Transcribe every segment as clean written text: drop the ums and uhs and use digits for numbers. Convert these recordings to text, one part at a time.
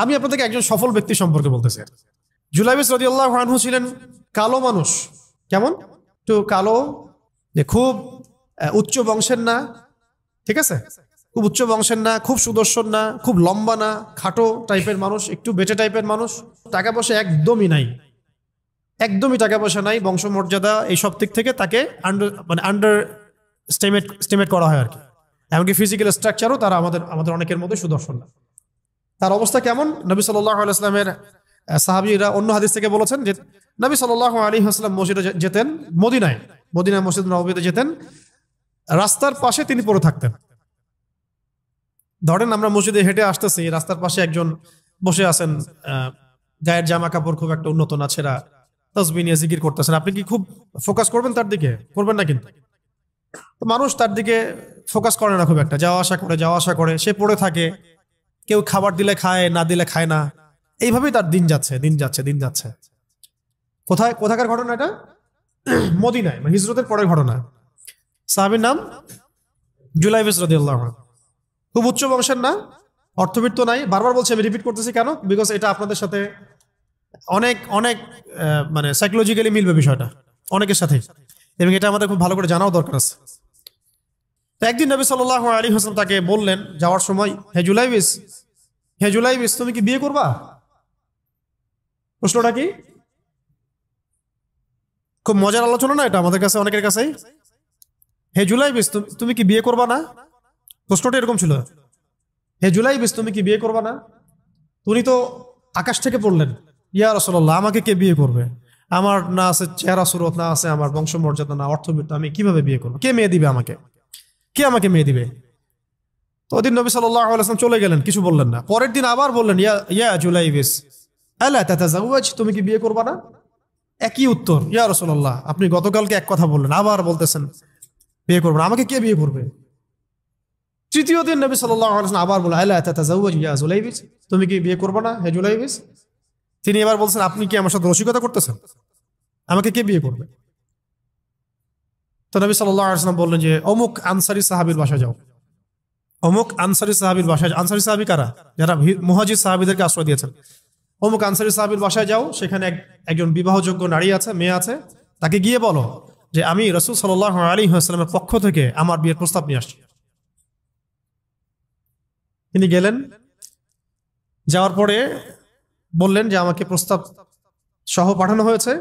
আমি আপনাদেরকে একজন সফল ব্যক্তি সম্পর্কে বলতেছি। জুলাইবিস রাদিয়াল্লাহু আনহু ছিলেন কালো মানুষ। কেমন? একটু কালো, যে খুব উচ্চ বংশের না, ঠিক আছে, খুব উচ্চ বংশের না, খুব সুদর্শন না, খুব লম্বা না, খাটো টাইপের মানুষ, একটু বেটে টাইপের মানুষ। টাকা পয়সা একদমই নাই, একদমই টাকা পয়সা নাই, বংশমর্যাদা এই সব দিক থেকে তাকে আন্ডার স্টিমেট করা হয় আর কি। এমনকি ফিজিক্যাল স্ট্রাকচারও তারা আমাদের অনেকের মধ্যে সুদর্শন না। তার অবস্থা কেমন? নবী সাল্লাল্লাহু আলাইহি ওয়াসাল্লামের সাহাবীরা অন্য হাদিস থেকে বলেছেন যে নবী সাল্লাল্লাহু আলাইহি ওয়াসাল্লাম মসজিদে যেতেন, মদিনায় মসজিদ নববীতে যেতেন, রাস্তার পাশে তিনি পড়ে থাকতেন। ধরেন আমরা মসজিদে হেঁটে আসতেছি, রাস্তার পাশে একজন বসে আছেন, গায়ের জামা কাপড় খুব একটা উন্নত না, ছেঁড়া, তাসবিহ নিয়ে জিকির করতেছেন। আপনি কি খুব ফোকাস করবেন তার দিকে? করবেন না কিন্তু। তো মানুষ তার দিকে ফোকাস করে না খুব একটা, যাওয়া আসা করে, সে পড়ে থাকে। কেউ খাবার দিলে খায়, না দিলে খায় না। এইভাবেই তার দিন যাচ্ছে। কোথাকার ঘটনা এটা? মদিনায়, মানে হিজরতের পরের ঘটনা। সাহাবীর নাম জুলাইবিস রাদিয়াল্লাহু আনহু। খুব উচ্চ বংশের না, অর্থবিত্ত নাই। বারবার বলছি, আমি রিপিট করতেছি কেন? বিকজ এটা আপনাদের সাথে অনেক অনেক মানে সাইকোলজিক্যালি মিলবে বিষয়টা অনেকের সাথে, এবং এটা আমাদের খুব ভালো করে জানাও দরকার আছে। তো একদিন নবী সাল্লাল্লাহু আলাইহি ওয়াসাল্লাম তাকে বললেন যাওয়ার সময়, হে জুলাইবিস, তুমি কি বিয়ে করবা? প্রশ্নটা কি? খুব মজার আলোচনা না এটা আমাদের কাছে, অনেকের কাছেই। হে জুলাইবিস, তুমি কি বিয়ে করবা না? প্রশ্নটা এরকম ছিল, হে জুলাইবিস, তুমি কি বিয়ে করবা না? উনি তো আকাশ থেকে পড়লেন, ইয়া রাসূলুল্লাহ, আমাকে কে বিয়ে করবে? আমার না আছে চেহারা সুরত, না আছে আমার বংশমর্যাদা, না অর্থবিত্ত, আমি কিভাবে বিয়ে করবো? কে মেয়ে দিবে আমাকে? কে আমাকে মেয়ে দিবে? তো ওদিন নবী সাল্লাল্লাহু আলাইহি ওয়াসাল্লাম চলে গেলেন, কিছু বললেন না। পরের দিন আবার বললেন, ইয়া জুলাইবিস, আলা তাতাজাওয়াজ, তুমি কি বিয়ে করবা না? একই উত্তর, ইয়া রাসূলুল্লাহ, আপনি গতকালকে এক কথা বললেন, আবার বলতেছেন বিয়ে করবেন, আমাকে কে বিয়ে করবে? তৃতীয় দিন নবী সাল্লাল্লাহু আলাইহি ওয়াসাল্লাম আবার বললেন, আলা তাতাজাওয়াজ ইয়া জুলাইবিস, তুমি কি বিয়ে করবে না হে জুলাইবিস? তিনি এবার বলছেন, আপনি কি আমার সাথে রসিকতা করতেছেন? আমাকে কে বিয়ে করবে? তো নবী সাল্লাল্লাহু আলাইহি ওয়াসাল্লাম বললেন যে অমুক আনসারী সাহাবীর বাসায় যাও। অমুক আনসারী সাহাবীর বাসায়, আনসারী সাহাবী কারা? যারা মুহাজির সাহাবীদেরকে আশ্রয় দিয়েছেন। অমুক আনসারী সাহাবীর বাসায় যাও, সেখানে একজন বিবাহযোগ্য নারী আছে, মেয়ে আছে, তাকে গিয়ে বলো যে আমি রাসূল সাল্লাল্লাহু আলাইহি ওয়াসাল্লামের পক্ষ থেকে আমার বিয়ের প্রস্তাব নিয়ে আসছি। তিনি গেলেন, যাওয়ার পরে বললেন যে আমাকে প্রস্তাব সহ পাঠানো হয়েছে।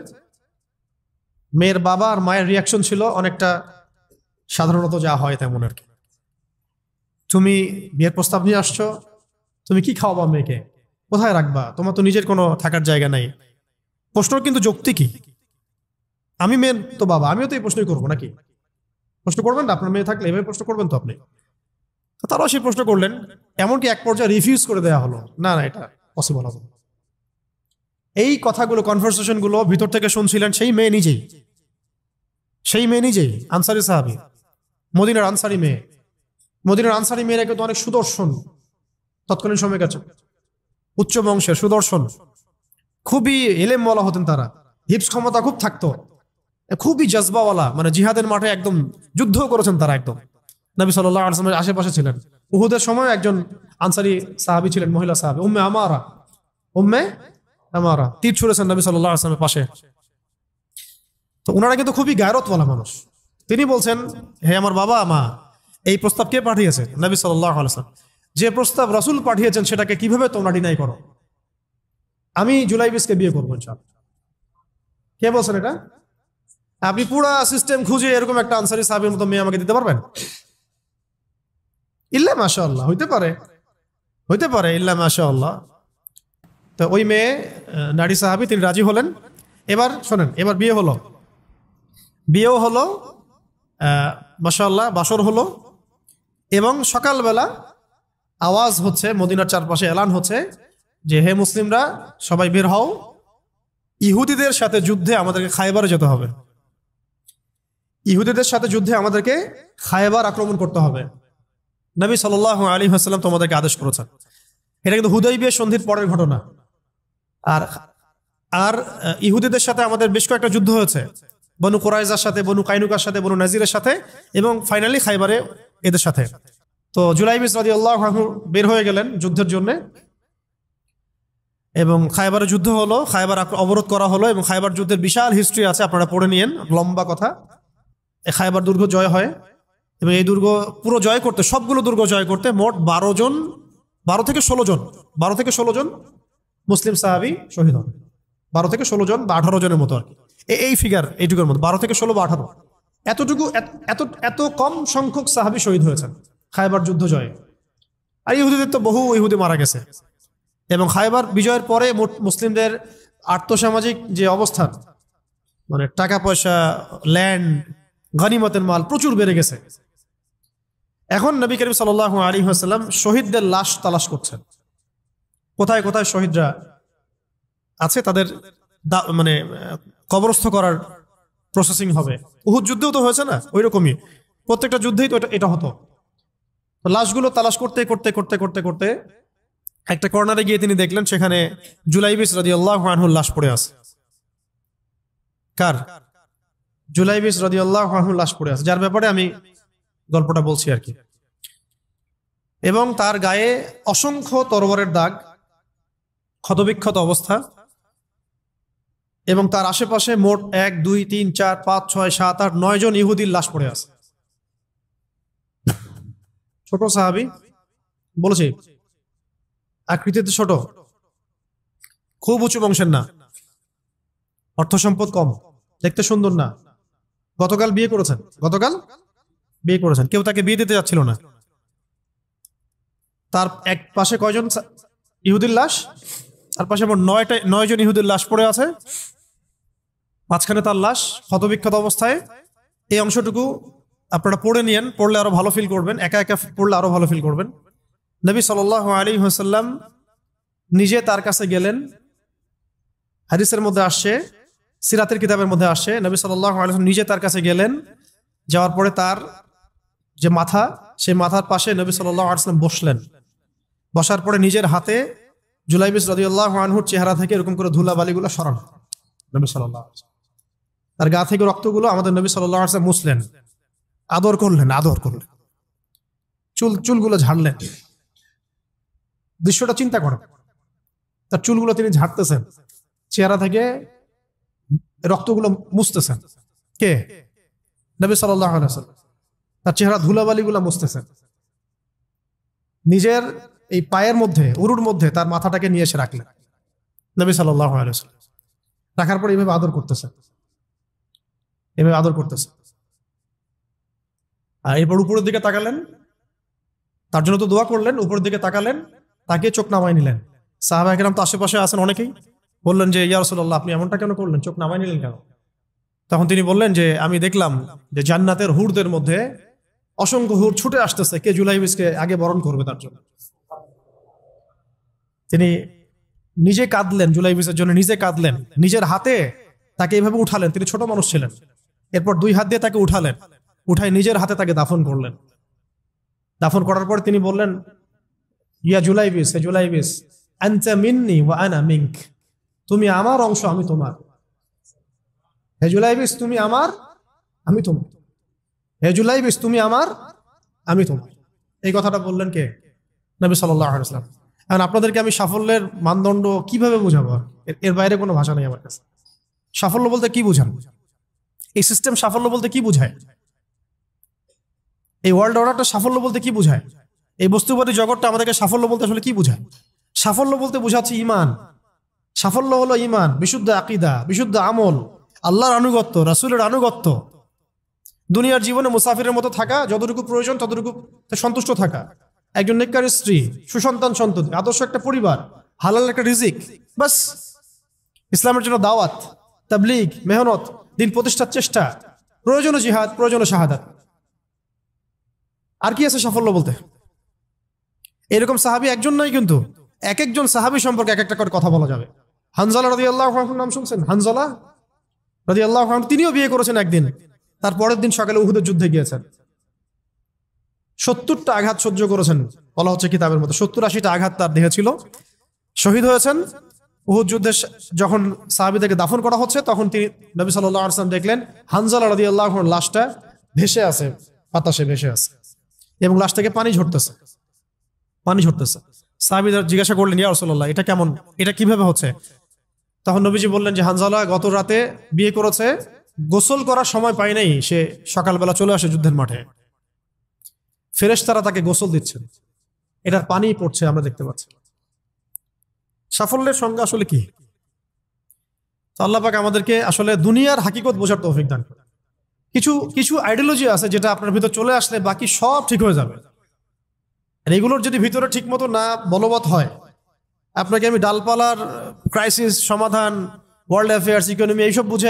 মেয়ের বাবা আর মায়ের রিয়াকশন ছিল অনেকটা সাধারণত যা হয় তেমন আর কি। তুমি বিয়ের প্রস্তাব নিয়ে আসছো, তুমি কি খাওয়াবা মেয়েকে? কোথায় রাখবা? তোমার তো নিজের কোনো থাকার জায়গা নাই। প্রশ্ন কিন্তু যৌক্তিক কি? আমি মেয়ের তো বাবা, আমিও তো এই প্রশ্নই করবো নাকি? প্রশ্ন করবেন না? আপনার মেয়ে থাকলে এভাবে প্রশ্ন করবেন তো আপনি। তো তারাও সেই প্রশ্ন করলেন, এমনকি এক পর্যায়ে রিফিউজ করে দেওয়া হলো, না এটা পসিবল হবে। এই কথাগুলো, কনভারসেশন গুলো ভিতর থেকে শুনছিলেন সেই মেয়ে নিজেই, আনসারী সাহাবী, মদিনার আনসারী মেয়ে। মদিনার আনসারী মেয়েরা কিন্তু অনেক সুদর্শন তৎকালীন সময় কাছে, উচ্চ বংশের, সুদর্শন, খুবই এলেমওয়ালা হতেন তারা, হিপস ক্ষমতা খুব থাকতো, খুবই জজবাওয়ালা, মানে জিহাদের মাঠে একদম যুদ্ধ করেছেন তারা একদম। নবী সাল্লাল্লাহু আলাইহি ওয়াসাল্লামের আশেপাশে ছিলেন। উহুদের সময় একজন আনসারী সাহাবী ছিলেন, মহিলা সাহাবী, উম্মে আমারা তীর ছুঁড়েছেন নবী সাল্লাল্লাহু আলাইহি ওয়াসাল্লামের পাশে। তো ওনারা কিন্তু খুবই গায়রতওয়ালা মানুষ। তিনি বলছেন, হে আমার বাবা মা, এই প্রস্তাব কে পাঠিয়েছে? নবী সাল্লাল্লাহু আলাইহি ওয়াসাল্লাম। যে প্রস্তাব রাসূল পাঠিয়েছেন সেটাকে কিভাবে তোমরা ডিনাই করো? আমি জুলাইবিসকে বিয়ে করবো ইনশাআল্লাহ। কে বলছেন এটা? আপনি পুরা সিস্টেম খুঁজে এরকম একটা আনসারী সাহাবীর মতো মেয়ে আমাকে দিতে পারবেন? ইল্লা মাশাআল্লাহ, হইতে পারে ইল্লা মাশাআল্লাহ। তো ওই মেয়ে নারী সাহাবী, তিনি রাজি হলেন। এবার শোনেন, এবার বিয়েও হলো, মাশাআল্লাহ, বাসর হলো, এবং সকালবেলা আওয়াজ হচ্ছে, মদিনার চারপাশে এলান হচ্ছে যে হে মুসলিমরা সবাই বের হও, ইহুদিদের সাথে যুদ্ধে আমাদেরকে খায়বারে যেতে হবে। ইহুদিদের সাথে যুদ্ধে আমাদেরকে খায়বার আক্রমণ করতে হবে। নবী সাল্লাল্লাহু আলাইহি ওয়াসাল্লাম তোমাদেরকে আদেশ করেছেন। এটা কিন্তু হুদাইবিয়া সন্ধির পরের ঘটনা। আর ইহুদিদের সাথে আমাদের বেশ কয়েকটা যুদ্ধ হয়েছে, বনু কুরাইজার সাথে, বনু কাইনুকার সাথে, বনু নাজিরের সাথে, এবং ফাইনালি খায়বারে এদের সাথে। তো জুলাইবিস রাদিয়াল্লাহু আনহু বের হয়ে গেলেন যুদ্ধের জন্য। এবং খায়বারের যুদ্ধ হলো, খায়বার অবরোধ করা হলো, এবং খায়বার যুদ্ধের বিশাল হিস্ট্রি আছে, আপনারা পড়ে নিয়েন, লম্বা কথা। এই খায়বার দুর্গ জয় হয়, এবং এই দুর্গ পুরো জয় করতে, সবগুলো দুর্গ জয় করতে মোট 12 থেকে 16 জন 12 থেকে 16 জন মুসলিম সাহাবী শহীদ হন। 12 থেকে 16 জন বা 18 জনের মতো আর কি, এই ফিগার, এইটুকুর মতো 12 থেকে 16 বা 18, এতটুকু, এত কম সংখ্যক সাহাবী শহীদ হয়েছেন খায়বার যুদ্ধ জয়ে। আর ইহুদিদের তো বহু ইহুদি মারা গেছে। এবং খায়বার বিজয়ের পরে মুসলিমদের আর্থসামাজিক যে অবস্থান, মানে টাকা পয়সা, ল্যান্ড, গনিমতের মাল প্রচুর বেড়ে গেছে। এখন নবী করিম সাল্লাল্লাহু আলাইহি ওয়াসাল্লাম শহীদদের লাশ তালাশ করছেন, কোথায় কোথায় শহীদরা আছে, তাদের মানে কবরস্থ করার প্রসেসিং হবে। উহুদ যুদ্ধেও তো হয়েছে না, ওই রকমই প্রত্যেকটা যুদ্ধেই তো এটা হতো। তো লাশগুলো তালাশ করতে করতে করতে করতে করতে একটা কর্নারে গিয়ে তিনি দেখলেন সেখানে জুলাইবিস রাদিয়াল্লাহু আনহুর লাশ পড়ে আছে। কার? জুলাইবিস রাদিয়াল্লাহু আনহুর লাশ পড়ে আছে, যার ব্যাপারে আমি গল্পটা বলছি আর কি। এবং তার গায়ে অসংখ্য তরবারের দাগ, ক্ষতবিক্ষত অবস্থা, এবং তার আশেপাশে মোট 1 2 3 4 5 6 7 8 9 জন ইহুদির লাশ পড়ে আছে। ছোট সাহাবী, বলেছি আকৃতিতে ছোট, খুব উঁচু বংশের না, অর্থ সম্পদ কম, দেখতে সুন্দর না। গতকাল বিয়ে করেছেন, কেউ তাকে বিয়ে দিতে যাচ্ছিল না। তার এক পাশে কয়জন ইহুদির লাশ? তার পাশে মোট 9 জন ইহুদির লাশ পড়ে আছে, মাঝখানে তার লাশ ক্ষতবিক্ষত অবস্থায়। এই অংশটুকু আপনারা পড়ে নিয়েন, পড়লে আরো ভালো ফিল করবেন, একা একা পড়লে আরো ভালো ফিল করবেন। নবী সাল্লাল্লাহু আলাইহি ওয়াসাল্লাম নিজে তার কাছে গেলেন। হাদিসের মধ্যে আসছে, সিরাতের কিতাবের মধ্যে আসছে, নবী সাল্লাল্লাহু আলাইহি ওয়াসাল্লাম নিজে তার কাছে গেলেন। যাওয়ার পরে তার যে মাথা, সেই মাথার পাশে নবী সাল্লাল্লাহু আলাইহি ওয়াসাল্লাম বসলেন। বসার পরে নিজের হাতে জুলাইবিস রাদিয়াল্লাহু আনহুর চেহারা থেকে এরকম করে ধুলাবালিগুলো সরান নবী সাল্লাল্লাহু আলাইহি ওয়াসাল্লাম। তার গা থেকে রক্তগুলো আমাদের নবী সাল্লাল্লাহু আলাইহি ওয়াসাল্লাম মুছলেন, আদর করলেন। চুলগুলো ঝাড়লেন। দৃশ্যটা চিন্তা করেন, তার চুলগুলো তিনি ঝাড়তেছেন, চেহারা থেকে রক্তগুলো মুছতেছেন। কে? নবী সাল্লাল্লাহু আলাইহি ওয়াসাল্লাম। তার চেহারা ধুলাবালিগুলো মুছতেছেন। নিজের এই পায়ের মধ্যে, উরুর মধ্যে তার মাথাটাকে নিয়ে এসে রাখলেন নবী সাল্লাল্লাহু আলাইহি ওয়াসাল্লাম। রাখার পর এইভাবে আদর করতেছেন। আর এরপর উপরের দিকে তাকালেন, তার জন্য তো দোয়া করলেন, উপরের দিকে তাকালেন, তাকে চোখ নামায় নিলেন। সাহাবায়ে কেরাম তো আশেপাশে আছেন অনেকেই, বললেন যে ইয়া রাসূলুল্লাহ, আপনি এমনটা কেন করলেন, চোখ নামায় নিলেন কেন? তখন তিনি বললেন যে আমি দেখলাম যে জান্নাতের হুরদের মধ্যে অসংখ্য হুর ছুটে আসতেছে, কে জুলাইবিসকে আগে বরণ করবে তার জন্য। তিনি নিজে কাঁদলেন, জুলাইবিসের জন্য নিজে কাঁদলেন, নিজের হাতে তাকে এইভাবে উঠালেন। তিনি ছোট মানুষ ছিলেন। এরপর 2 হাত দিয়ে তাকে উঠালেন, উঠাই নিজের হাতে তাকে দাফন করলেন। দাফন করার পর তিনি বললেন, ইয়া জুলাইবিস, হে জুলাইবিস, আনতা মিন্নি ওয়া আনা মিনক, তুমি আমার অংশ, আমি তোমার। হে জুলাইবিস, তুমি আমার, আমি তোমার। হে জুলাইবিস, তুমি আমার, আমি তোমার। এই কথাটা বললেন কে? নবী সাল্লাল্লাহু আলাইহি ওয়াসাল্লাম। এখন আপনাদেরকে আমি সাফল্যের মানদণ্ড কিভাবে বোঝাবো? এর বাইরে কোনো ভাষা নেই আমার কাছে। সাফল্য বলতে কি বোঝান? এই সিস্টেম সাফল্য বলতে কি বোঝায়? এই ওয়ার্ল্ড অর্ডারটা সাফল্য বলতে কি বোঝায়? এই বস্তুবাদী জগৎটা আমাদেরকে সাফল্য বলতে আসলে কি বোঝায়? সাফল্য বলতে বোঝাচ্ছে ইমান। সাফল্য হলো ইমান, বিশুদ্ধ আকীদা, বিশুদ্ধ আমল, আল্লাহর আনুগত্য, রাসূলের আনুগত্য, দুনিয়ার জীবনে মুসাফিরের মতো থাকা, যতটুকু প্রয়োজন ততটুকু সন্তুষ্ট থাকা, একজন নেককার স্ত্রী, সুসন্তান সন্ততি, আদর্শ একটা পরিবার, হালাল একটা রিজিক, বাস। ইসলামের জন্য দাওয়াত, তাবলীগ, মেহনত, দিন প্রতিষ্ঠার চেষ্টা, প্রয়োজনীয় জিহাদ, প্রয়োজনীয় শাহাদাত। আর কি আছে সাফল্য বলতে? এরকম সাহাবী একজন নয়, কিন্তু এক একজন সাহাবী সম্পর্কে এক একটা করে কথা বলা যাবে। হানজালা রাদিয়াল্লাহু আনহুর নাম শুনছেন? হানজালা রাদিয়াল্লাহু আনহু, তিনিও বিয়ে করেছেন একদিন। তার পরের দিন সকালে উহুদের যুদ্ধে গিয়েছেন। 70টা আঘাত সহ্য করেছেন, বলা হচ্ছে কিতাবের মধ্যে 70-80টা আঘাত তার দেহে ছিল। শহীদ হয়েছেন। উহুদ যুদ্ধে যখন সাহাবীদেরকে দাফন করা হচ্ছে, তখন তিনি নবী সাল্লাল্লাহু আলাইহি ওয়াসাল্লাম দেখলেন হানজালা রাদিয়াল্লাহু আনহুর লাশটা ভেসে আছে, বাতাসে ভেসে আছে, এবং লাশ থেকে পানি ঝরতেছে। সাহাবীরা জিজ্ঞাসা করলেন, ইয়া রাসূলুল্লাহ, এটা কেমন, এটা কিভাবে হচ্ছে? তখন নবীজি বললেন যে হানজালা গত রাতে বিয়ে করেছে, গোসল করার সময় পায় নাই, সে সকালবেলা চলে আসে যুদ্ধের মাঠে, ফেরেশতারা তাকে গোসল দিচ্ছেন, এটার পানি পড়ছে, আমরা দেখতে পাচ্ছি। সাফল্যের সংজ্ঞা আসলে কি? তো আল্লাহ পাক আমাদেরকে আসলে দুনিয়ার হাকিকত বোঝার তৌফিক দান করেন। কিছু কিছু আইডিওলজি আছে যেটা আপনার ভিতর চলে আসলে বাকি সব ঠিক হয়ে যাবে। আর এগুলোর যদি ভিতরে ঠিক মতো না বলবৎ হয়, আপনাকে আমি ডালপালার ক্রাইসিস সমাধান, ওয়ার্ল্ড অ্যাফেয়ার্স, ইকোনমি এইসব বুঝে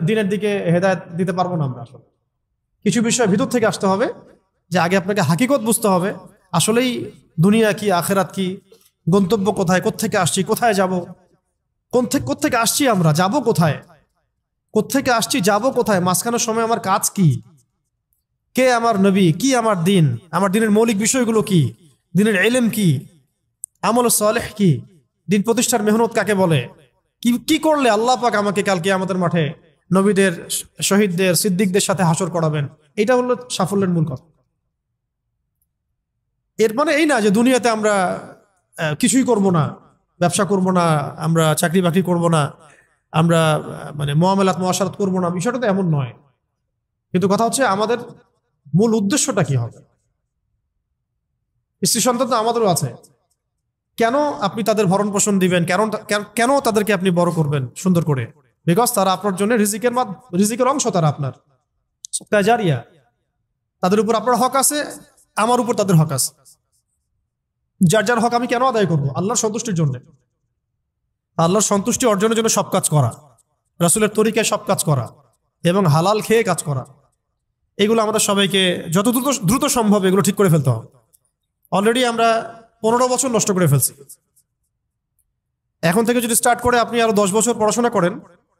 দিনের দিকে হেদায়েত দিতে পারবো না আমরা। আসলে কিছু বিষয় ভিতর থেকে আসতে হবে, যে আগে আপনাকে হাকিকত বুঝতে হবে, আসলেই দুনিয়া কি, আখেরাত কি, গন্তব্য কোথায়, কোত্থেকে আসছি, কোথায় যাব, কোত্থেকে আসছি, আমরা যাব কোথায়, কোত্থেকে আসছি, যাব কোথায়, মাঝখানের সময় আমার কাজ কি, কে আমার নবী, কি আমার দিন, আমার দিনের মৌলিক বিষয়গুলো কি, দিনের ইলম কি, আমল সালেহ কি, দিন প্রতিষ্ঠার মেহনত কাকে বলে, কি কি করলে আল্লাহ পাক আমাকে কালকে আমাদের মাঠে নবীদের, শহীদদের, সিদ্দিকদের সাথে হাসর করাবেন। এটা হলো সাফল্যের মূল কথা। এর মানে এই না যে দুনিয়াতে আমরা কিছুই করব না, ব্যবসা করব না, আমরা চাকরি বাকরি করব না, আমরা মানে মুআমালাত মুআশারাত করব না, বিষয়টা তো এমন নয়। কিন্তু কথা হচ্ছে আমাদের মূল উদ্দেশ্যটা কি হবে। স্ত্রী সন্তান তো আমাদেরও আছে, কেন আপনি তাদের ভরণ পোষণ দিবেন, কেন তাদেরকে আপনি বড় করবেন সুন্দর করে? বিকজ তারা আপনার জন্য রিজিকের অংশ, তারা আপনার জারিয়া, তাদের উপর আপনার হক আছে, আমার উপর তাদের হক আছে। যার যার হক আমি কেন আদায় করবো? আল্লাহর সন্তুষ্টির জন্য, আল্লাহর সন্তুষ্টি অর্জনের জন্য সব কাজ করা, রাসূলের তরিকায় সব কাজ করা এবং হালাল খেয়ে কাজ করা, এগুলো আমাদের সবাইকে যত দ্রুত সম্ভব এগুলো ঠিক করে ফেলতে হবে। অলরেডি আমরা 15 বছর নষ্ট করে ফেলছি। এখন থেকে যদি স্টার্ট করে আপনি আরো 10 বছর পড়াশোনা করেন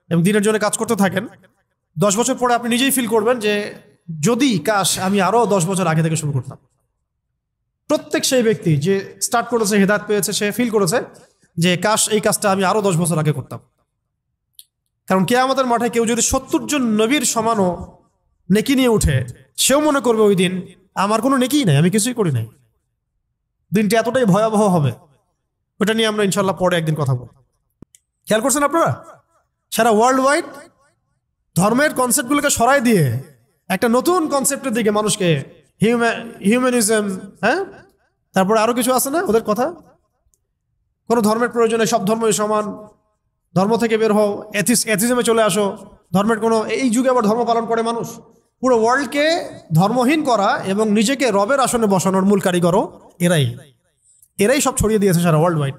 এবং দিনের জন্য কাজ করতে থাকেন, 10 বছর পরে আপনি নিজেই ফিল করবেন যে যদি কাশ আমি আরো 10 বছর আগে থেকে শুরু করতাম। প্রত্যেক সেই ব্যক্তি যে স্টার্ট করেছে, হেদায়েত পেয়েছে, সে ফিল করেছে যে কাশ এই কাজটা আমি আরো 10 বছর আগে করতাম। কারণ কিয়ামতের মাঠে কেউ যদি 70 জন নবীর সমানও নেকি নিয়ে উঠে, সেও মনে করবে ওই দিন আমার কোনো নেকিই নাই, আমি কিছুই করি নাই। দিনটি এতটাই ভয়াবহ হবে, ওটা নিয়ে আমরা ইনশাল্লাহ পরে একদিন কথা বলব। খেয়াল করছেন আপনারা, সারা ওয়ার্ল্ড ওয়াইড ধর্মের কনসেপ্টগুলোকে সরাই দিয়ে একটা নতুন কনসেপ্টের দিকে মানুষকে, হিউম্যানিজম, হ্যাঁ, তারপরে আরো কিছু আছে না ওদের কথা, কোনো ধর্মের প্রয়োজনে সব ধর্মই সমান, ধর্ম থেকে বের হও, এথিজমে চলে আসো, ধর্মের কোনো, এই যুগে আবার ধর্ম পালন করে মানুষ। পুরো ওয়ার্ল্ডকে ধর্মহীন করা এবং নিজেকে রবের আসনে বসানোর মূল কারিগরও এরাই সব ছড়িয়ে দিয়েছে সারা ওয়ার্ল্ড ওয়াইড।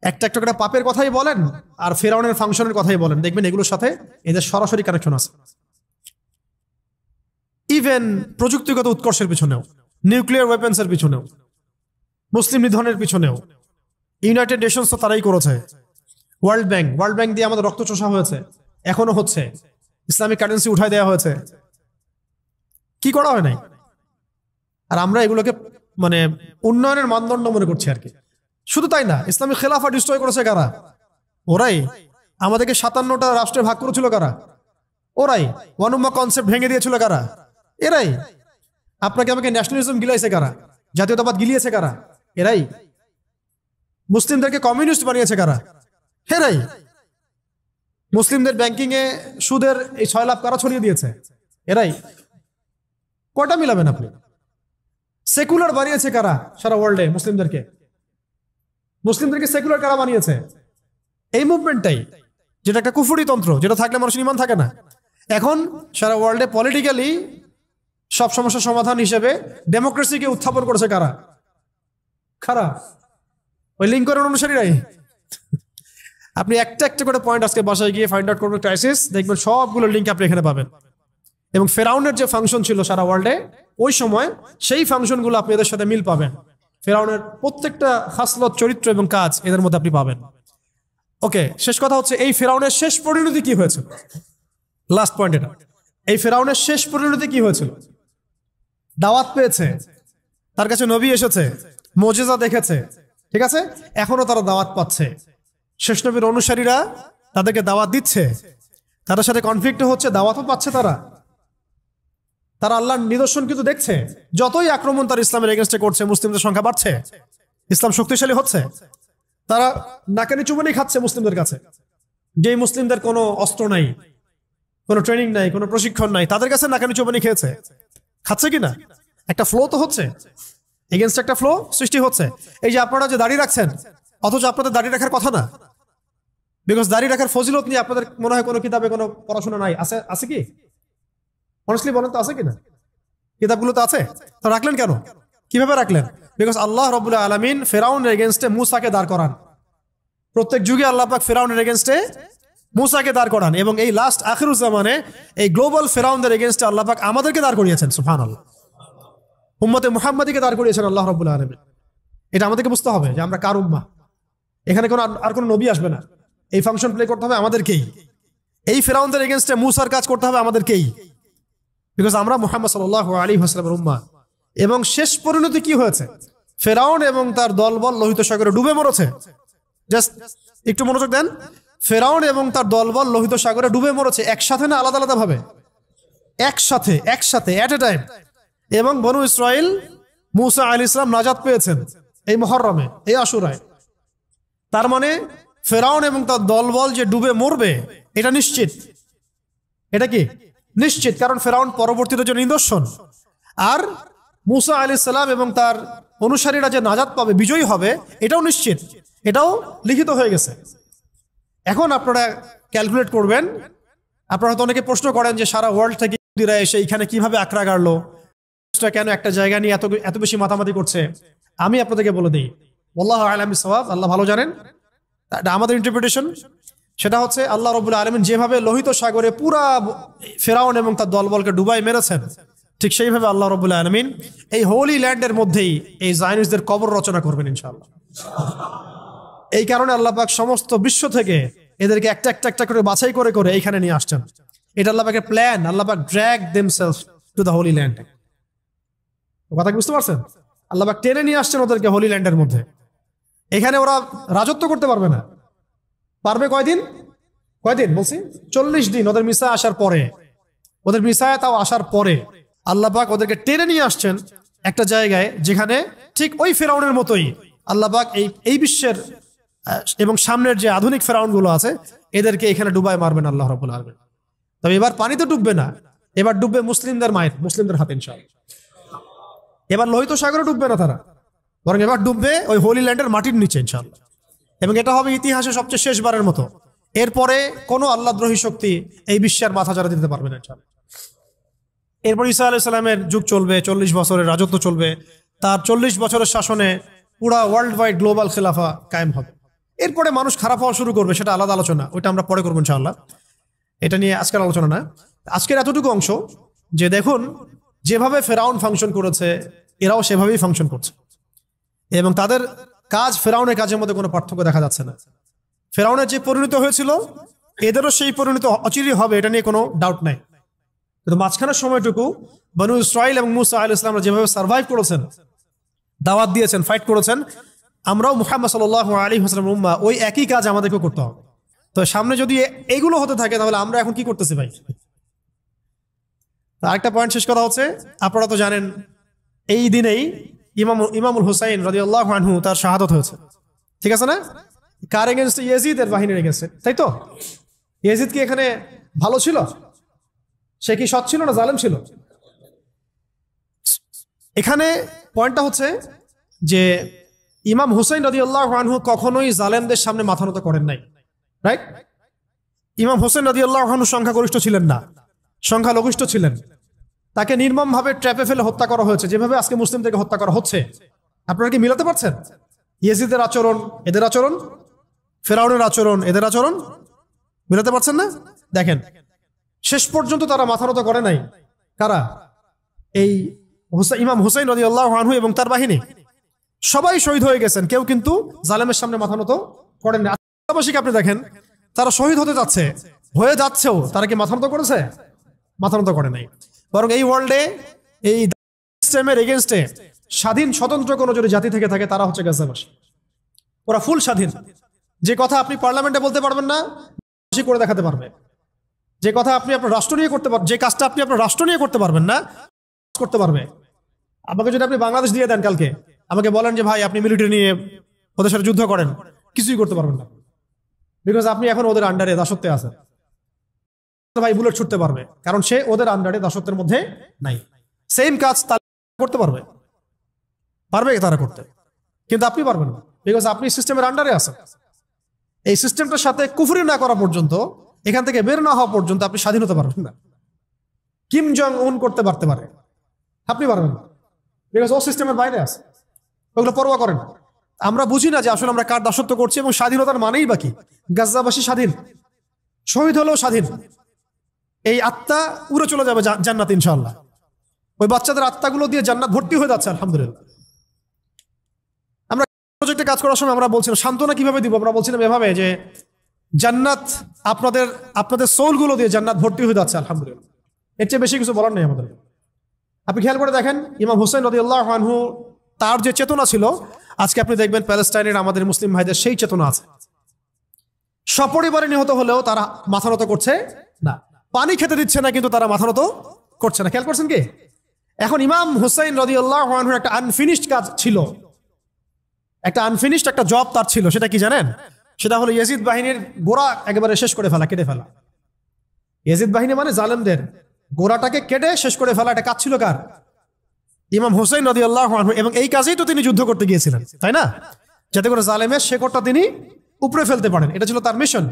একটা একটা করে পাপের কথাই বলেন আর ফেরাউনের ফাংশনের কথাই বলেন, দেখবেন এগুলোর সাথে এদের সরাসরি কানেকশন আছে। ইভেন প্রযুক্তিগত উৎকর্ষের পিছনেও, নিউক্লিয়ার ওয়েপন্সের পিছনেও, মুসলিম নিধনের পিছনেও ইউনাইটেড নেশনস তো তারাই করেছে। ওয়ার্ল্ড ব্যাংক দিয়ে আমাদের রক্ত চোষা হয়েছে, এখনো হচ্ছে। ইসলামিক কারেন্সি উঠাই দেওয়া হয়েছে, কি করা হয় নাই? আর আমরা এগুলোকে মানে উন্নয়নের মানদণ্ড মনে করছি আর কি। শুধু তাই না, ইসলামিক খেলাফা ডিস্ট্রয় করেছে কারা? ওরাই। আমাদেরকে 57টা রাষ্ট্রে ভাগ করেছিল কারা? ওরাই। ওয়ান উম্মাহ কনসেপ্ট ভেঙে দিয়েছিল কারা? এরাই। আপনাকে আমাকে ন্যাশনালিজম গিলাইছে কারা? জাতীয়তাবাদ গিলিয়েছে কারা? এরাই। মুসলিমদেরকে কমিউনিস্ট বানিয়েছে কারা? এরাই। মুসলিমদের ব্যাংকিং এ সুদের এই 6 লাখ কারা ছড়িয়ে দিয়েছে? এরাই। কয়টা মিলাবেন আপনি? সেকুলার বানিয়েছে কারা সারা ওয়ার্ল্ডে? মুসলিমদেরকে সেকুলার কারা বানিয়েছে? এই মুভমেন্টটাই, যেটা একটা কুফরি তন্ত্র, যেটা থাকলে মানুষের ঈমান থাকে না। এখন সারা ওয়ার্ল্ডে পলিটিক্যালি সব সমস্যার সমাধান হিসেবে ডেমোক্রেসিকে উত্থাপন করেছে কারা? ওই লিঙ্কনের অনুসারীরাই। আপনি একটা একটা করে পয়েন্ট আজকে বাসায় গিয়ে ফাইন্ড আউট করবেন, ক্রাইসিস, দেখবেন সবগুলো লিঙ্ক আপনি এখানে পাবেন। এবং ফেরাউনের যে ফাংশন ছিল সারা ওয়ার্ল্ডে ওই সময়, সেই ফাংশনগুলো আপনি এদের সাথে মিল পাবেন। ফেরাউনের প্রত্যেকটা খাসলত, চরিত্র এবং কাজ এদের মধ্যে আপনি পাবেন। ওকে, শেষ কথা হচ্ছে এই ফেরাউনের শেষ পরিণতি কি হয়েছিল? লাস্ট পয়েন্ট এটা। এই ফেরাউনের শেষ পরিণতি কি হয়েছিল? দাওয়াত পেয়েছে, তার কাছে নবী এসেছে, মুজিজা দেখেছে, ঠিক আছে, এখনো তারা দাওয়াত পাচ্ছে। শেষ নবীর অনুসারীরা তাদেরকে দাওয়াত দিচ্ছে, তাদের সাথে কনফ্লিক্ট হচ্ছে, দাওয়াতও পাচ্ছে তারা আল্লাহর নিদর্শন কিন্তু দেখছে। যতই আক্রমণ তার ইসলামের এগেনস্টে করছে, মুসলিমদের সংখ্যা বাড়ছে। ইসলাম শক্তিশালী হচ্ছে? তারা নাকানি চুবানি খাচ্ছে মুসলিমদের কাছে, যে মুসলিমদের কোনো অস্ত্র নাই, কোনো ট্রেনিং নাই, কোনো প্রশিক্ষণ নাই, তাদের কাছে নাকানি চুবানি খেয়েছে। খাচ্ছে কিনা? একটা ফ্লো তো হচ্ছে, এগেনস্ট একটা ফ্লো সৃষ্টি হচ্ছে। এই যে আপনারা যে দাড়ি রাখছেন, অথচ আপনাদের দাড়ি রাখার কথা না, বিকজ দাড়ি রাখার ফজিলত নিয়ে আপনাদের মনে হয় কোনো কিতাবে কোনো পড়াশোনা নাই। আছে? আছে কি? অনেস্টলি বলেন তো, আছে কিনা? কিতাবগুলো তো আছে, তো রাখলেন কেন? কিভাবে রাখলেন? বিকজ আল্লাহ রাব্বুল আলামিন ফিরাউনের এগেনস্টে মূসাকে দাঁড় করান। প্রত্যেক যুগে আল্লাহ পাক ফিরাউনের এগেনস্টে মূসাকে দাঁড় করান, এবং এই লাস্ট আখিরুজ জামানে এই গ্লোবাল ফিরাউনদের এগেনস্টে আল্লাহ পাক আমাদেরকে দাঁড় করিয়েছেন। সুবহানাল্লাহ। উম্মতে মুহাম্মাদীকে দাঁড় করিয়েছেন আল্লাহ রাব্বুল আলামিন। এটা আমাদেরকে বুঝতে হবে যে আমরা কার উম্মাহ। এখানে কোনো আর কোনো নবী আসবে না। এই ফাংশন প্লে করতে হবে আমাদেরকেই। এই ফিরাউনদের এগেনস্টে মূসার কাজ করতে হবে আমাদেরকেই, বিকজ আমরা মুহাম্মদ সাল্লাল্লাহু আলাইহি ওয়াসাল্লামের উম্মাহ। এবং শেষ পরিণতি কি হয়েছে? ফিরাউন এবং তার দলবল লোহিত সাগরে ডুবে মরেছে। জাস্ট একটু মনোযোগ দেন। ফিরাউন এবং তার দলবল লোহিত সাগরে ডুবে মরেছে, একসাথে না আলাদা আলাদা ভাবে? একসাথে, এট এ টাইম। এবং বনু ইসরাইল, মূসা আলাইহিস সালাম নাজাত পেয়েছেন এই মুহররমে, এই আশুরায়। তার মানে ফিরাউন এবং তার দলবল যে ডুবে মরবে এটা নিশ্চিত। এটা কি নিশ্চিত? কারণ ফিরাউন পরবর্তীতে যে নিদর্শন, আর মূসা আলাইহিস সালাম এবং তার অনুসারীরা যে নাজাত পাবে, বিজয়ী হবে, এটাও নিশ্চিত, এটাও লিখিত হয়ে গেছে। এখন আপনারা ক্যালকুলেট করবেন। আপনারা হয়তো অনেকে প্রশ্ন করেন যে সারা ওয়ার্ল্ড থেকে ইহুদিরা এসে এখানে কিভাবে আক্রা গাড়লো, কেন একটা জায়গা নিয়ে এত বেশি মাতামাতি করছে। আমি আপনাদেরকে বলে দিই, আল্লাহু আ'লাম বিস-সাওয়াব, আল্লাহ ভালো জানেন। এটা আমাদের ইন্টারপ্রিটেশন। সেটা হচ্ছে আল্লাহ রাব্বুল আলামিন যেভাবে লোহিত সাগরে পুরা ফিরাউন এবং তার দলবলকে ডুবাই মেরেছেন, ঠিক সেইভাবে আল্লাহ রাব্বুল আলামিন এই হোলি ল্যান্ডের মধ্যেই এই জায়নিস্টদের কবর রচনা করবেন ইনশাআল্লাহ। এই কারণে আল্লাহ পাক সমস্ত বিশ্ব থেকে এদেরকে একটা একটা একটা করে বাছাই করে করে এইখানে নিয়ে আসছেন। এটা আল্লাহ পাকের প্ল্যান। আল্লাহ পাক drag themselves to the holy land. কথা কি বুঝতে পারছেন? আল্লাহ পাক টেনে নিয়ে আসছেন ওদেরকে হোলি ল্যান্ডের মধ্যে। এখানে ওরা রাজত্ব করতে পারবে না। পারবে কয়দিন? বলছি 40 দিন। ওদের মিসা আসার পরে, ওদের মিসায় তাও আসার পরে আল্লাহ পাক ওদেরকে টেনে নিয়ে আসছেন একটা জায়গায় যেখানে ঠিক ওই ফেরাউনের মতোই আল্লাহ পাক এই বিশ্বের এবং সামনের যে আধুনিক ফেরাউন গুলো আছে এদেরকে এখানে ডুবাই মারবেন আল্লাহ রাব্বুল আলামিন। তবে এবার পানিতে ডুববে না, এবার ডুববে মুসলিমদের হাতে ইনশাআল্লাহ। এবার লোহিত সাগরে ডুববে না তারা, বরং এবার ডুববে ওই হোলি ল্যান্ডের মাটির নিচে ইনশাআল্লাহ। এবং এটা হবে ইতিহাসে সবচেয়ে শেষবারের মতো। এরপরে কোনো আল্লাহদ্রোহী শক্তি এই বিশ্বের মাথা চাড়া দিতে পারবে না ইনশাআল্লাহ। এরপর ঈসা আলাইহিস সালামের যুগ চলবে, 40 বছরের রাজত্ব চলবে। তার 40 বছরের শাসনে পুরা ওয়ার্ল্ড ওয়াইড গ্লোবাল খেলাফা কায়েম হবে। এরপরে মানুষ খারাপ হওয়া শুরু করবে, সেটা আলাদা আলোচনা, ওইটা আমরা পরে করবো ইনশাআল্লাহ। এটা নিয়ে আজকের আলোচনা না। আজকের এতটুকু অংশ যে দেখুন যেভাবে ফেরাউন ফাংশন করেছে এরাও সেভাবেই ফাংশন করছে, এবং তাদের কাজ ফেরাউনের কাজের মধ্যে কোনো পার্থক্য দেখা যাচ্ছে না। ফেরাউনের যে পরিণত হয়েছিল এদেরও সেই পরিণত অচিরেই হবে, এটা নিয়ে কোনো ডাউট নাই। কিন্তু মাঝখানের সময়টুকু বনু ইসরাইল এবং মূসা আলাইহিস সালাম যেভাবে সার্ভাইভ করেছেন, দাওয়াত দিয়েছেন, ফাইট করেছেন, আমরাও মুহাম্মদ সাল্লাল্লাহু আলাইহি ওয়াসাল্লামের উম্মাহ, ওই একই কাজ আমাদেরকেও করতে হবে। তো সামনে যদি এইগুলো হতে থাকে তাহলে আমরা এখন কি করতেছি ভাই? আরেকটা পয়েন্ট শেষ করা হচ্ছে, আপনারা তো জানেন এই দিনেই ইমামুল হুসাইন রাদিয়াল্লাহু আনহু তার শাহাদাত হয়েছে। ঠিক আছে না? কার এগেনস্টে? ইয়াজিদের বাহিনীর এগেনস্টে, তাই তো? ইয়াজিদ কি এখানে ভালো ছিল? সে কি সৎ ছিল না জালেম ছিল? এখানে পয়েন্টটা হচ্ছে যে ইমাম হুসাইন রাদিয়াল্লাহু আনহু কখনোই জালেমদের সামনে মাথা নত করেন নাই, রাইট? ইমাম হুসাইন রাদিয়াল্লাহু আনহু সংখ্যাগরিষ্ঠ ছিলেন না, সংখ্যালঘিষ্ঠ ছিলেন। তাকে নির্মমভাবে ট্র্যাপে ফেলে হত্যা করা হয়েছে, যেভাবে আজকে মুসলিমদেরকে হত্যা করা হচ্ছে। আপনারা কি মিলাতে পারছেন? ইয়াজিদের আচরণ এদের আচরণ, ফেরাউনের আচরণ এদের আচরণ, মিলাতে পারছেন না? দেখেন শেষ পর্যন্ত তারা মাথা নত করে নাই। কারা? এই ইমাম হুসাইন রাদিয়াল্লাহু আনহু এবং তার বাহিনী সবাই শহীদ হয়ে গেছেন, কেউ কিন্তু জালেমের সামনে মাথা নত করেন না। আশপাশে আপনি দেখেন তারা শহীদ হতে যাচ্ছে, হয়ে যাচ্ছেও, তারা কি মাথা নত করেছে? মাথা নত করে নাই। বরং এই ওয়ার্ল্ডে এই সিস্টেমের এগেনস্টে স্বাধীন স্বতন্ত্র কোনো যদি জাতি থেকে থাকে তারা হচ্ছে গাজাবাসী। ওরা ফুল স্বাধীন। যে কথা আপনি পার্লামেন্টে বলতে পারবেন না, করে দেখাতে পারবে। যে কথা আপনি আপনার রাষ্ট্র নিয়ে করতে পারবেন, যে কাজটা আপনি আপনার রাষ্ট্র নিয়ে করতে পারবেন না, করতে পারবে। আমাকে যদি আপনি বাংলাদেশ দিয়ে দেন কালকে, আমাকে বলেন যে ভাই আপনি মিলিটারি নিয়ে ওদের সাথে যুদ্ধ করেন, কিছুই করতে পারবেন না, বিকজ আপনি এখন ওদের আন্ডারে দাসত্বে আছেন। ভাই বুলেট ছুটতে পারবে, কারণ সে ওদের আন্ডারে দাসত্বের মধ্যে নাই। সেম কাজ তারা করতে পারবে, পারবে তারা করতে, কিন্তু আপনি পারবেন না, বিকজ আপনি সিস্টেমের আন্ডারে আছেন। এই সিস্টেমটার সাথে কুফরি না করা পর্যন্ত, এখান থেকে বের না হওয়া পর্যন্ত আপনি স্বাধীন হতে পারবেন না। কিম জং উন করতে পারতে পারে, আপনি পারবেন না, বিকজ ও সিস্টেমের বাইরে আছে, ওগুলো পরোয়া করেন না। আমরা বুঝি না যে আসলে আমরা কার দাসত্ব করছি, এবং স্বাধীনতার মানেই বাকি। গাজ্জাবাসী স্বাধীন, শহীদ হলেও স্বাধীন, এই আত্মা উড়ে চলে যাবে জান্নাত ইনশাআল্লাহ। ওই বাচ্চাদের আত্মাগুলো দিয়ে জান্নাত ভর্তি হয়ে যাচ্ছে আলহামদুলিল্লাহ। আমরা প্রজেক্টে কাজ করার সময় আমরা বলছিলাম সান্ত্বনা কিভাবে দিব, আমরা বলছিলাম এভাবে যে জান্নাত আপনাদের আপনাদের সোলগুলো দিয়ে জান্নাত ভর্তি হয়ে যাচ্ছে আলহামদুলিল্লাহ। এর চেয়ে বেশি কিছু বলার নেই আমাদের। আপনি খেয়াল করে দেখেন ইমাম হুসাইন রাদিয়াল্লাহু আনহু, তার যে চেতনা ছিল, আজকে আপনি দেখবেন প্যালেস্টাইনের আমাদের মুসলিম ভাইদের সেই চেতনা আছে। সপরিবারে নিহত হলেও তারা মাথা নত করছে না, পানি খেতে দিচ্ছে না কিন্তু তারা মাথা নত করছে না। খেয়াল করছেন কি? এখন ইমাম হুসাইন রাদিয়াল্লাহু আনহুর একটা আনফিনিশড কাজ ছিল, একটা আনফিনিশড একটা জব তার ছিল। সেটা কি জানেন? সেটা হলো ইয়াজিদ বাহিনীর গোড়া একেবারে শেষ করে ফেলা, কেটে ফেলা। ইয়াজিদ বাহিনী মানে জালেমদের গোড়াটাকে কেটে শেষ করে ফেলা, এটা কাজ ছিল কার? ইমাম হুসাইন রাদিয়াল্লাহু আনহু। এবং এই কাজেই তো তিনি যুদ্ধ করতে গিয়েছিলেন, তাই না? যাতে করে জালেমের শেকড়টা তিনি উপরে ফেলতে পারেন, এটা ছিল তার মিশন।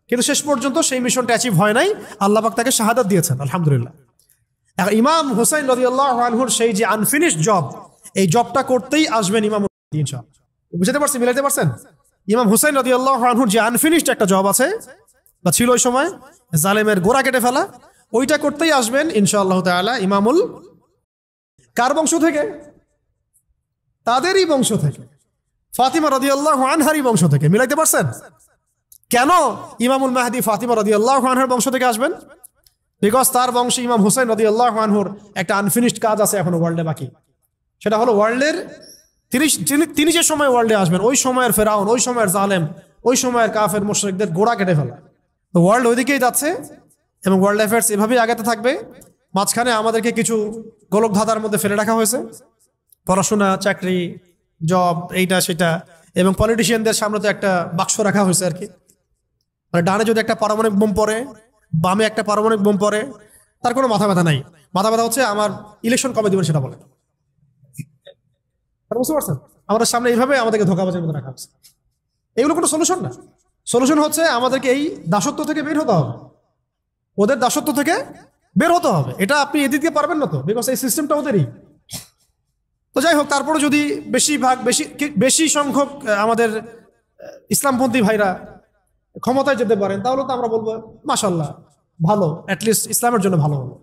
কিন্তু শেষ পর্যন্ত সেই মিশনটা অ্যাচিভ হয় নাই, আল্লাহ পাক তাকে শাহাদাত দিয়েছেন আলহামদুলিল্লাহ। এখন ইমাম হুসাইন রাদিয়াল্লাহু আনহুর সেই যে আনফিনিশড জব, এই জবটা করতেই আসবেন ইমাম ইনশাআল্লাহ। বুঝতে পারছেন, মিলাইতে পারছেন? ইমাম হুসাইন রাদিয়াল্লাহু আনহুর যে আনফিনিশড একটা জব আছে বা ছিল ওই সময়, জালেমের গোড়া কেটে ফেলা, ওইটা করতেই আসবেন ইনশাআল্লাহ তাআলা ইমামুল। কার বংশ থেকে? তাদেরই বংশ থেকে, ফাতিমা রাদিয়াল্লাহু আনহারই বংশ থেকে। মিলাইতে পারছেন? কেন ইমামুল মাহদি ফাতিমা রাদিয়াল্লাহু আনহার বংশ থেকে আসবেন? বিকজ তার বংশে ইমাম হুসাইন রাদিয়াল্লাহু আনহুর একটা আনফিনিশড কাজ আছে এখনো ওয়ার্ল্ডে বাকি। সেটা হলো ওয়ার্ল্ডের তিনি যে সময় ওয়ার্ল্ডে আসবেন, ওই সময়ের ফেরাউন, ওই সময়ের জালেম, ওই সময়ের কাফের মুশরিকদের গোড়া কেটে ফেলা। তো ওয়ার্ল্ড ওইদিকেই যাচ্ছে এবং ওয়ার্ল্ড অ্যাফেয়ার্স এভাবেই আগাতে থাকবে। মাঝখানে আমাদেরকে কিছু গোলক ধাঁধার মধ্যে ফেলে রাখা হয়েছে, পড়াশোনা, চাকরি, জব, এইটা সেটা, এবং পলিটিশিয়ানদের সামনে তো একটা বাক্স রাখা হয়েছে আর কি। মানে ডানে যদি একটা পারমাণবিক বোম পড়ে, বামে একটা পারমাণবিক বোম পড়ে, তার কোনো মাথা ব্যথা নাই। মাথা ব্যথা হচ্ছে আমার ইলেকশন কবে দিবেন সেটা বলে। বুঝতে পারছেন? আমাদের সামনে এইভাবে আমাদেরকে ধোঁকাবাজের মধ্যে রাখা হচ্ছে। এগুলো কোনো সলিউশন না। সলিউশন হচ্ছে আমাদেরকে এই দাসত্ব থেকে বের হতে হবে, ওদের দাসত্ব থেকে বের হতে হবে। এটা আপনি এদিকে পারবেন না তো, বিকজ এই সিস্টেমটা ওদেরই। তো যাই হোক, তারপরে যদি বেশি সংখ্যক আমাদের ইসলামপন্থী ভাইরা ক্ষমতায় যেতে পারেন, তাহলে তো আমরা বলবো মাশাআল্লাহ, ভালো, অ্যাটলিস্ট ইসলামের জন্য ভালো হলো।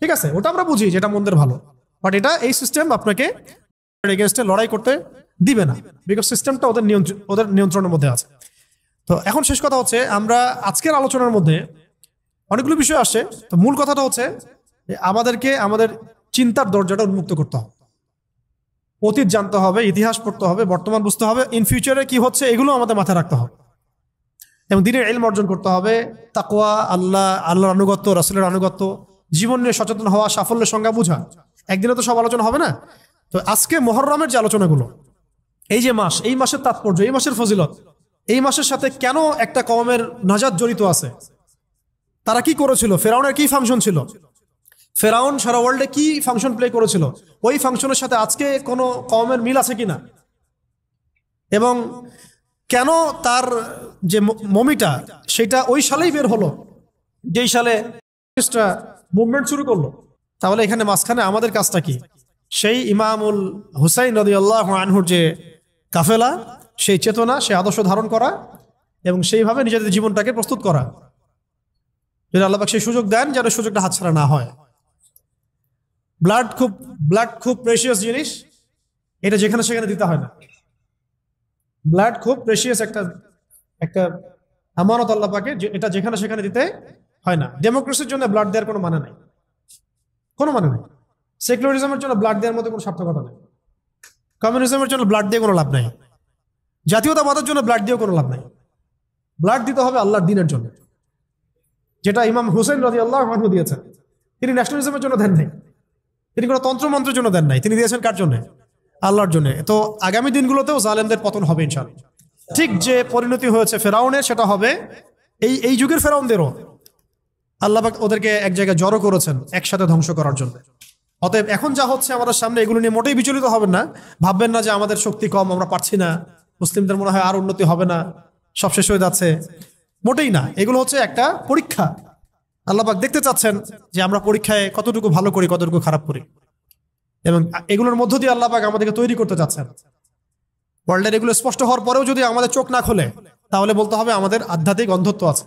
ঠিক আছে, ওটা আমরা বুঝি যেটা মন্দের ভালো, বাট এটা এই সিস্টেম আপনাকে এগেইনস্টে লড়াই করতে দিবে না, বিকজ সিস্টেমটা ওদের নিয়ন্ত্রণের মধ্যে আছে। তো এখন শেষ কথা হচ্ছে, আমরা আজকের আলোচনার মধ্যে অনেকগুলো বিষয় আসছে। তো মূল কথাটা হচ্ছে আমাদেরকে আমাদের চিন্তার দরজাটা উন্মুক্ত করতে হবে, অতীত জানতে হবে, ইতিহাস পড়তে হবে, বর্তমান বুঝতে হবে, ইন ফিউচারে কি হচ্ছে এগুলো আমাদের মাথায় রাখতে হবে, এবং দ্বীনের ইলম অর্জন করতে হবে। তাকওয়া, আল্লাহর আনুগত্য, রাসূলের আনুগত্য, জীবন নিয়ে সচেতন হওয়া, সাফল্যের সংজ্ঞা বোঝা। একদিনে তো সব আলোচনা হবে না। তো আজকে মুহররমের যে আলোচনাগুলো, এই যে মাস, এই মাসের তাৎপর্য, এই মাসের ফজিলত, এই মাসের সাথে কেন একটা কওমের নাজাত জড়িত আছে, তারা কি করেছিল, ফেরাউনের কি ফাংশন ছিল, ফেরাউন সারা ওয়ার্ল্ডে কি ফাংশন প্লে করেছিল, ওই ফাংশনের সাথে আজকে কোনো কওমের মিল আছে কিনা, এবং কেন তার যে মমিটা সেটা ওই সালেই বের হলো যেই সালে মুভমেন্ট শুরু করলো। তাহলে এখানে মাঝখানে আমাদের কাজটা কি? সেই ইমামুল হুসাইন রাদিয়াল্লাহু আনহুর যে কাফেলা, সেই চেতনা, সেই আদর্শ ধারণ করা এবং সেইভাবে নিজেদের জীবনটাকে প্রস্তুত করা। যদি আল্লাহ পাক সেই সুযোগ দেন, যেন সুযোগটা হাতছাড়া না হয়। ব্লাড খুব প্রেশিয়াস জিনিস, এটা যেখানে সেখানে দিতে হয় না। ব্লাড খুব প্রেশিয়াস একটা আমানত আল্লাহ পাকে, এটা যেখানে সেখানে দিতে হয় না। ডেমোক্রেসির জন্য ব্লাড দেওয়ার কোনো মানে নাই, কোনো মানে নেই। সেকুলারিজমের জন্য ব্লাড দেওয়ার মধ্যে কোনো সার্থকতা নেই। কমিউনিজমের জন্য ব্লাড দিয়ে কোনো লাভ নাই। জাতীয়তাবাদের জন্য ব্লাড দিয়েও কোনো লাভ নাই। ব্লাড দিতে হবে আল্লাহর দ্বীনের জন্য, যেটা ইমাম হুসাইন রাদিয়াল্লাহু আনহু দিয়েছেন। তিনি ন্যাশনালিজমের জন্য দেন নাই, তিনি কোনো তন্ত্রমন্ত্রের জন্য দেন নাই, তিনি দিয়েছেন কার জন্য? আল্লাহর জন্য। তো আগামী দিনগুলোতেও জালেমদের পতন হবে ইনশাআল্লাহ। ঠিক যে পরিণতি হয়েছে ফেরাউনের, সেটা হবে এই যুগের ফেরাউনদেরও। আল্লাহ পাক ওদেরকে এক জায়গায় জড়ো করেছেন একসাথে ধ্বংস করার জন্য। অতএব এখন যা হচ্ছে আমাদের সামনে, এগুলো নিয়ে মোটেই বিচলিত হবেন না। ভাববেন না যে আমাদের শক্তি কম, আমরা পারছি না, মুসলিমদের মনে হয় আর উন্নতি হবে না, সব শেষ হয়ে যাচ্ছে। মোটেই না, এগুলো হচ্ছে একটা পরীক্ষা। আল্লাহ পাক দেখতে চাচ্ছেন যে আমরা পরীক্ষায় কতটুকু ভালো করি, কতটুকু খারাপ করি, এবং এগুলোর মধ্য দিয়ে আল্লাহ পাক আমাদেরকে তৈরি করতে চাচ্ছেন। ওয়ার্ল্ডের এগুলো স্পষ্ট হওয়ার পরেও যদি আমাদের চোখ না খোলে, তাহলে বলতে হবে আমাদের আধ্যাত্মিক অন্ধত্ব আছে।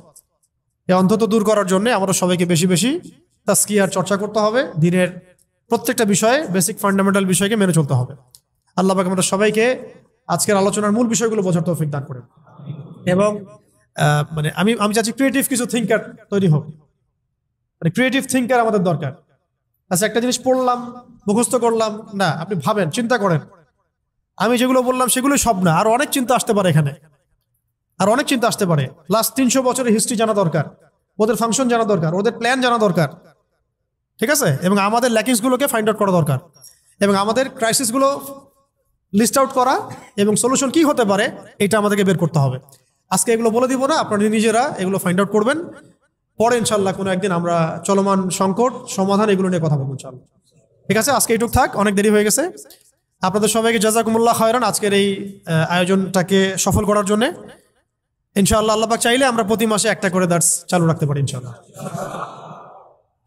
এই অন্ধত্ব দূর করার জন্য আমরা সবাইকে বেশি বেশি তাজকিয়ার চর্চা করতে হবে, দিনের প্রত্যেকটা বিষয়ে বেসিক ফান্ডামেন্টাল বিষয়কে মেনে চলতে হবে। আল্লাহ পাক আমাদের সবাইকে আজকের আলোচনার মূল বিষয়গুলো বোঝার তৌফিক দান করেন। এবং মানে আমি চাচ্ছি ক্রিয়েটিভ কিছু থিঙ্কার তৈরি হোক, মানে ক্রিয়েটিভ থিঙ্কার আমাদের দরকার। আচ্ছা, একটা জিনিস পড়লাম, মুখস্থ করলাম না, আপনি ভাবেন, চিন্তা করেন। আমি যেগুলো বললাম সেগুলোই সব না, আর অনেক চিন্তা আসতে পারে এখানে, আর অনেক চিন্তা আসতে পারে। লাস্ট 300 বছরের হিস্ট্রি জানা দরকার, ওদের ফাংশন জানা দরকার, ওদের প্ল্যান জানা দরকার, ঠিক আছে? এবং আমাদের ল্যাকিংস গুলোকে ফাইন্ড আউট করা দরকার, এবং আমাদের ক্রাইসিস গুলো লিস্ট আউট করা, এবং সলিউশন কি হতে পারে এটা আমাদেরকে বের করতে হবে। আজকে এগুলো বলে দিব না, আপনারা নিজেরা এগুলো ফাইন্ড আউট করবেন। পরে ইনশাল্লাহ কোনো একদিন আমরা চলমান সংকট সমাধান এগুলো নিয়ে কথা বলবো ইনশাল্লাহ। ঠিক আছে, আজকে এইটুক থাক, অনেক দেরি হয়ে গেছে। আপনাদের সবাইকে জাযাকুমুল্লাহ খায়রান আজকের এই আয়োজনটাকে সফল করার জন্য। ইনশাআল্লাহ আল্লাহ পাক চাইলে আমরা প্রতি মাসে একটা করে দার্স চালু রাখতে পারি ইনশাআল্লাহ।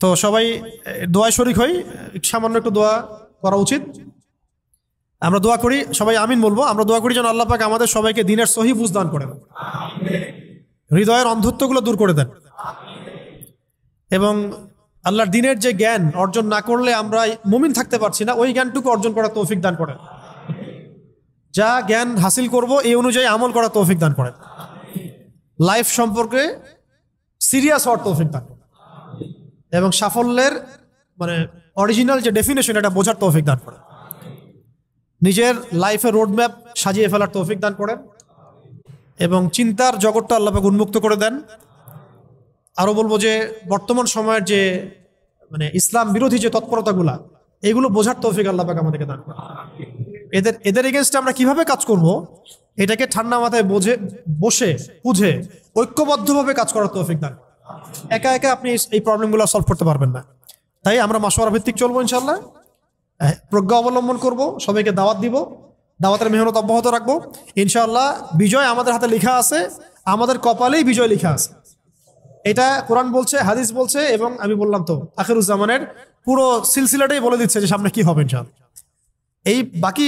তো সবাই দোয়ায় শরীক হই, সামান্য একটু দোয়া করা উচিত। আমরা দোয়া করি, সবাই আমিন বলবো। আমরা দোয়া করি যেন আল্লাহ পাক আমাদের সবাইকে দ্বীনের সহি বুঝ দান করেন, হৃদয়ের অন্ধত্বগুলো দূর করে দেন, এবং আল্লাহর দ্বীনের যে জ্ঞান অর্জন না করলে আমরা মুমিন থাকতে পারছি না, ওই জ্ঞানটুকু অর্জন করার তৌফিক দান করেন। যা জ্ঞান হাসিল করব এই অনুযায়ী আমল করার তৌফিক দান করেন। লাইফ সম্পর্কে সিরিয়াস হওয়ার তৌফিক দান করেন, এবং সাফল্যের মানে অরিজিনাল যে ডেফিনেশন এটা বোঝার তৌফিক দান করেন। নিজের লাইফের রোডম্যাপ সাজিয়ে ফেলার তৌফিক দান করেন, এবং চিন্তার জগৎটা আল্লাহ পাক উন্মুক্ত করে দেন। আরো বলবো যে বর্তমান সময়ের যে মানে ইসলাম বিরোধী যে তৎপরতাগুলা, এগুলো বোঝার তৌফিক আল্লাহ পাক আমাদেরকে দান করেন। এদের এগেনস্টে আমরা কিভাবে কাজ করব, এটাকে ঠান্ডা মাথায় বসে বুঝে ঐক্যবদ্ধভাবে কাজ করার তৌফিক দান। একা একা আপনি এই প্রবলেমগুলো সলভ করতে পারবেন না। তাই আমরা মাশওয়ারা ভিত্তিক চলবো ইনশাআল্লাহ, প্রজ্ঞা অবলম্বন করব, সবাইকে দাওয়াত দিব, দাওয়াতের মেহনত অব্যাহত রাখবো। ইনশাআল্লাহ বিজয় আমাদের হাতে লেখা আছে, আমাদের কপালেই বিজয় লেখা আছে। এটা কোরআন বলছে, হাদিস বলছে, এবং আমি বললাম তো আখিরুজ্জামানের পুরো সিলসিলাটাই বলে দিচ্ছে যে সামনে কি হবে ইনশাআল্লাহ। এই বাকি